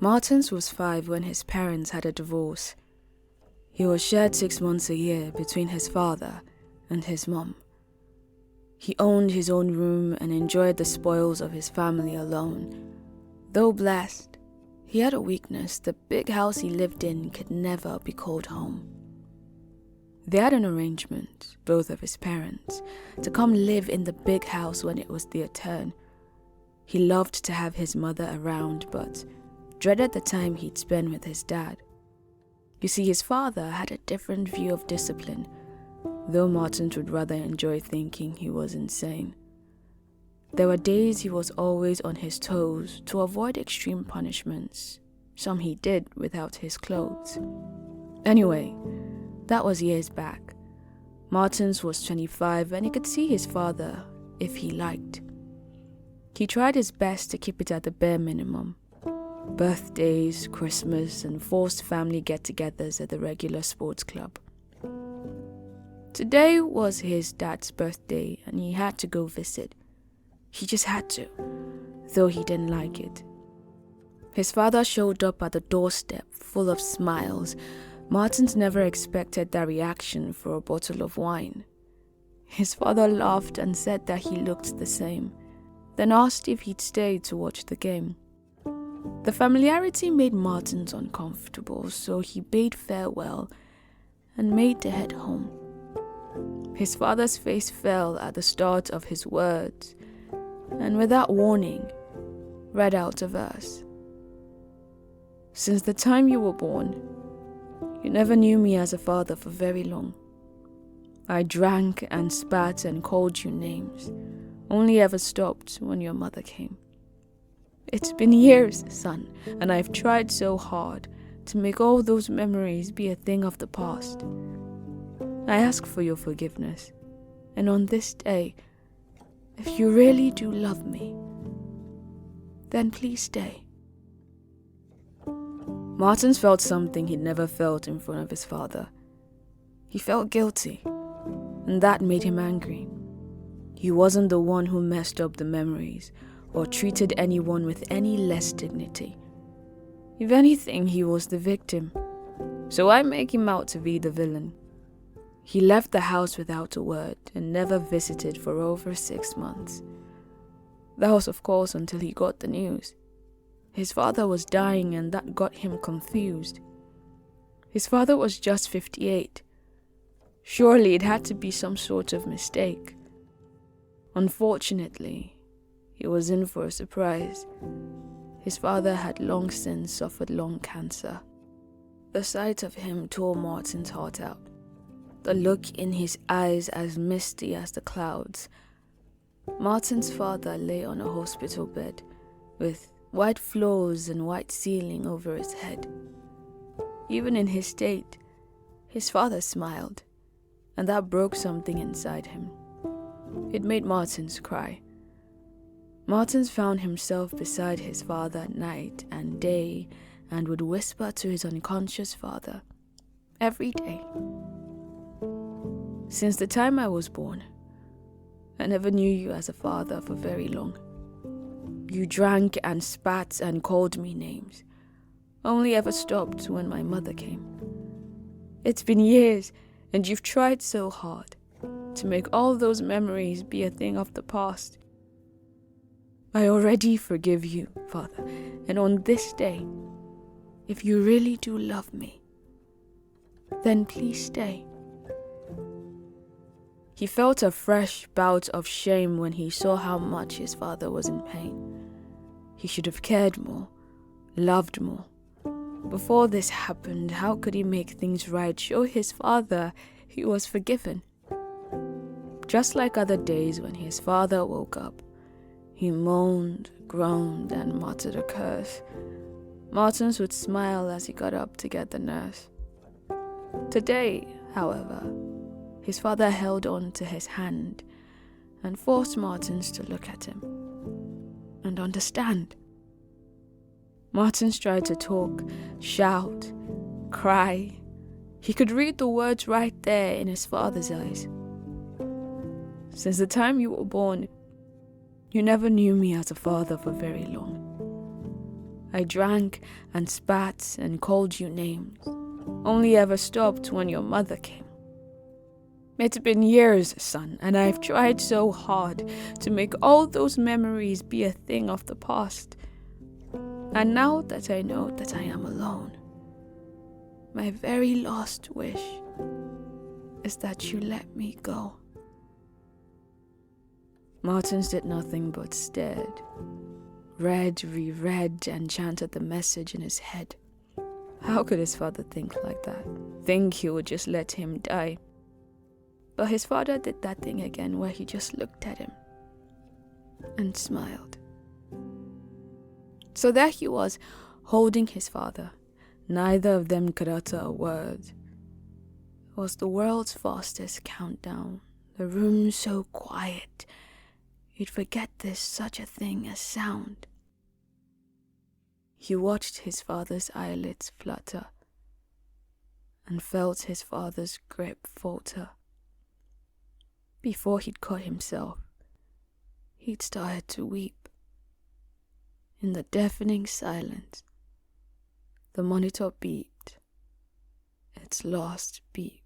Martins was 5 when his parents had a divorce. He was shared 6 months a year between his father and his mom. He owned his own room and enjoyed the spoils of his family alone. Though blessed, he had a weakness: the big house he lived in could never be called home. They had an arrangement, both of his parents, to come live in the big house when it was their turn. He loved to have his mother around, but dreaded the time he'd spend with his dad. You see, his father had a different view of discipline, though Martins would rather enjoy thinking he was insane. There were days he was always on his toes to avoid extreme punishments. Some he did without his clothes. Anyway, that was years back. Martins was 25 and he could see his father if he liked. He tried his best to keep it at the bare minimum. Birthdays, Christmas, and forced family get-togethers at the regular sports club. Today was his dad's birthday and he had to go visit. He just had to, though he didn't like it. His father showed up at the doorstep full of smiles. Martins never expected that reaction for a bottle of wine. His father laughed and said that he looked the same, then asked if he'd stay to watch the game. The familiarity made Martins uncomfortable, so he bade farewell and made to head home. His father's face fell at the start of his words, and without warning, read out a verse. "Since the time you were born, you never knew me as a father for very long. I drank and spat and called you names, only ever stopped when your mother came. It's been years, son, and I've tried so hard to make all those memories be a thing of the past. I ask for your forgiveness, and on this day, if you really do love me, then please stay." Martins felt something he'd never felt in front of his father. He felt guilty, and that made him angry. He wasn't the one who messed up the memories or treated anyone with any less dignity. If anything, he was the victim, so why make him out to be the villain? He left the house without a word and never visited for over 6 months. That was, of course, until he got the news. His father was dying and that got him confused. His father was just 58. Surely it had to be some sort of mistake. Unfortunately, he was in for a surprise. His father had long since suffered lung cancer. The sight of him tore Martins' heart out. The look in his eyes as misty as the clouds. Martins' father lay on a hospital bed, with white floors and white ceiling over his head. Even in his state, his father smiled, and that broke something inside him. It made Martins cry. Martins found himself beside his father night and day and would whisper to his unconscious father every day. "Since the time I was born, I never knew you as a father for very long. You drank and spat and called me names, only ever stopped when my mother came. It's been years, and you've tried so hard to make all those memories be a thing of the past. I already forgive you, Father, and on this day, if you really do love me, then please stay." He felt a fresh bout of shame when he saw how much his father was in pain. He should have cared more, loved more. Before this happened, how could he make things right, show his father he was forgiven? Just like other days when his father woke up, he moaned, groaned, and muttered a curse. Martins would smile as he got up to get the nurse. Today, however, his father held on to his hand and forced Martins to look at him and understand. Martins tried to talk, shout, cry. He could read the words right there in his father's eyes. "Since the time you were born, you never knew me as a father for very long. I drank and spat and called you names, only ever stopped when your mother came. It's been years, son, and I've tried so hard to make all those memories be a thing of the past. And now that I know that I am alone, my very last wish is that you let me go. Martins did nothing but stared, read, reread, and chanted the message in his head. How could his father think like that? Think he would just let him die? But his father did that thing again where he just looked at him and smiled. So there he was, holding his father. Neither of them could utter a word. It was the world's fastest countdown. The room so quiet, you'd forget there's such a thing as sound. He watched his father's eyelids flutter and felt his father's grip falter. Before he'd caught himself, he'd started to weep. In the deafening silence, the monitor beeped its last beep.